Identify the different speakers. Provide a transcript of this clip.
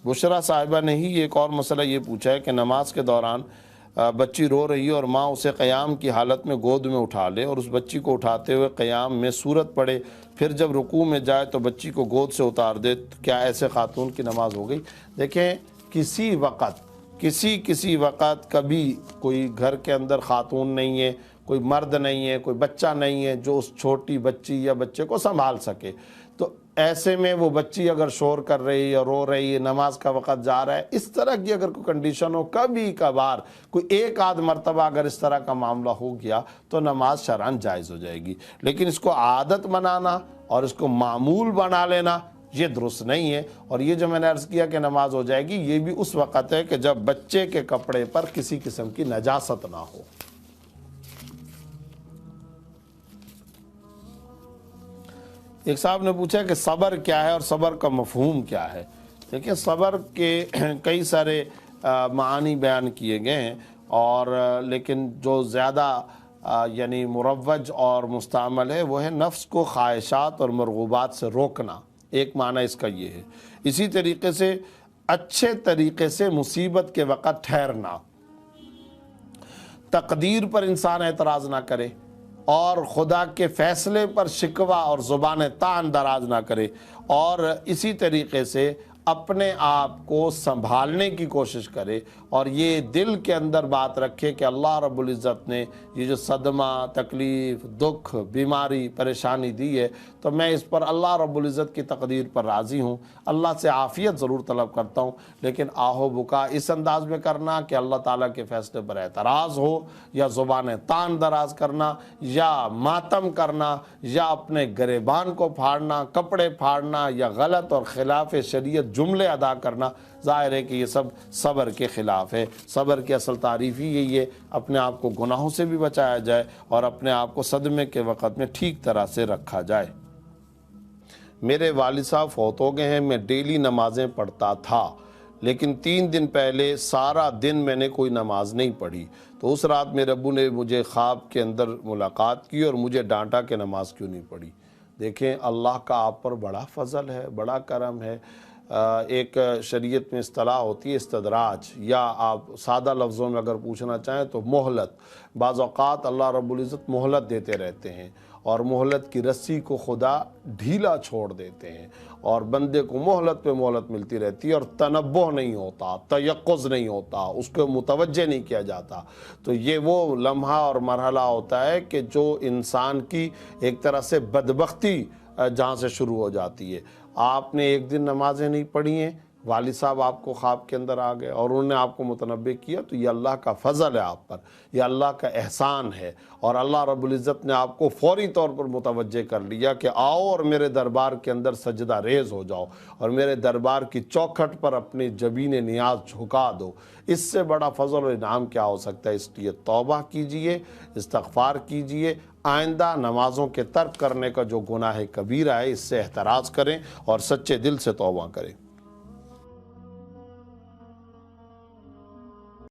Speaker 1: بشرا صاحبہ نے ہی ایک اور مسئلہ یہ پوچھا ہے کہ نماز کے دوران بچی رو رہی ہے اور ماں اسے قیام کی حالت میں گود میں اٹھا لے اور اس بچی کو اٹھاتے ہوئے قیام میں سورت پڑھے، پھر جب رکوع میں جائے تو بچی کو گود سے اتار دے، تو کیا ایسے خاتون کی نماز ہو گئی؟ دیکھیں، کسی وقت کبھی کوئی گھر کے اندر خاتون نہیں ہے، کوئی مرد نہیں ہے، کوئی بچہ نہیں ہے جو اس چھوٹی بچی یا بچے کو سنبھال سکے، تو ایسے میں وہ بچی اگر شور کر رہی ہے یا رو رہی ہے، نماز کا وقت جا رہا ہے، اس طرح کی اگر کوئی کنڈیشن ہو، کبھی کبھار کوئی ایک آدھ مرتبہ اگر اس طرح کا معاملہ ہو گیا تو نماز شرعاً جائز ہو جائے گی، لیکن اس کو عادت بنانا اور اس کو معمول بنا لینا یہ درست نہیں ہے۔ اور یہ جو میں نے عرض کیا کہ نماز ہو جائے گی، یہ بھی اس وقت ہے کہ جب بچے کے کپڑے پر کسی قسم کی نجاست نہ ہو۔ ایک صاحب نے پوچھا کہ صبر کیا ہے اور صبر کا مفہوم کیا ہے؟ دیکھیں، صبر کے کئی سارے معانی بیان کیے گئے ہیں، اور لیکن جو زیادہ یعنی مروج اور مستعمل ہے وہ ہے نفس کو خواہشات اور مرغوبات سے روکنا، ایک معنی اس کا یہ ہے۔ اسی طریقے سے اچھے طریقے سے مصیبت کے وقت ٹھہرنا، تقدیر پر انسان اعتراض نہ کرے اور خدا کے فیصلے پر شکوہ اور زبان طعن دراز نہ کرے، اور اسی طریقے سے اپنے آپ کو سنبھالنے کی کوشش کرے، اور یہ دل کے اندر بات رکھے کہ اللہ رب العزت نے یہ جو صدمہ، تکلیف، دکھ، بیماری، پریشانی دی ہے تو میں اس پر اللہ رب العزت کی تقدیر پر راضی ہوں، اللہ سے عافیت ضرور طلب کرتا ہوں، لیکن آہو بکا اس انداز میں کرنا کہ اللہ تعالیٰ کے فیصلے پر اعتراض ہو، یا زبان طعن دراز کرنا، یا ماتم کرنا، یا اپنے گریبان کو پھاڑنا، کپڑے پھاڑنا، یا غلط اور خلاف شریعت جملے ادا کرنا، ظاہر ہے کہ یہ سب صبر کے خلاف ہے۔ صبر کی اصل تعریف ہی یہی ہے، اپنے آپ کو گناہوں سے بھی بچایا جائے اور اپنے آپ کو صدمے کے وقت میں ٹھیک طرح سے رکھا جائے۔ میرے والد صاحب فوت ہو گئے ہیں، میں ڈیلی نمازیں پڑھتا تھا، لیکن 3 دن پہلے سارا دن میں نے کوئی نماز نہیں پڑھی، تو اس رات میرے ابو نے مجھے خواب کے اندر ملاقات کی اور مجھے ڈانٹا کہ نماز کیوں نہیں پڑھی۔ دیکھیں، اللہ کا آپ پر بڑا فضل ہے، بڑا کرم ہے۔ ایک شریعت میں اصطلاح ہوتی ہے استدراج، یا آپ سادہ لفظوں میں اگر پوچھنا چاہیں تو مہلت۔ بعض اوقات اللہ رب العزت مہلت دیتے رہتے ہیں، اور مہلت کی رسی کو خدا ڈھیلا چھوڑ دیتے ہیں، اور بندے کو مہلت پہ مہلت ملتی رہتی ہے، اور تنبہ نہیں ہوتا، تیقظ نہیں ہوتا، اس کو متوجہ نہیں کیا جاتا۔ تو یہ وہ لمحہ اور مرحلہ ہوتا ہے کہ جو انسان کی ایک طرح سے بدبختی جہاں سے شروع ہو جاتی ہے۔ آپ نے ایک دن نمازیں نہیں پڑھی ہیں، والد صاحب آپ کو خواب کے اندر آ گئے اور انہوں نے آپ کو متنبہ کیا، تو یہ اللہ کا فضل ہے آپ پر، یہ اللہ کا احسان ہے، اور اللہ رب العزت نے آپ کو فوری طور پر متوجہ کر لیا کہ آؤ اور میرے دربار کے اندر سجدہ ریز ہو جاؤ، اور میرے دربار کی چوکھٹ پر اپنی جبین نیاز جھکا دو۔ اس سے بڑا فضل و انعام کیا ہو سکتا ہے؟ اس لیے توبہ کیجئے، استغفار کیجئے، آئندہ نمازوں کے ترک کرنے کا جو گناہ کبیرہ ہے اس سے احتراز کریں اور سچے دل سے توبہ کریں۔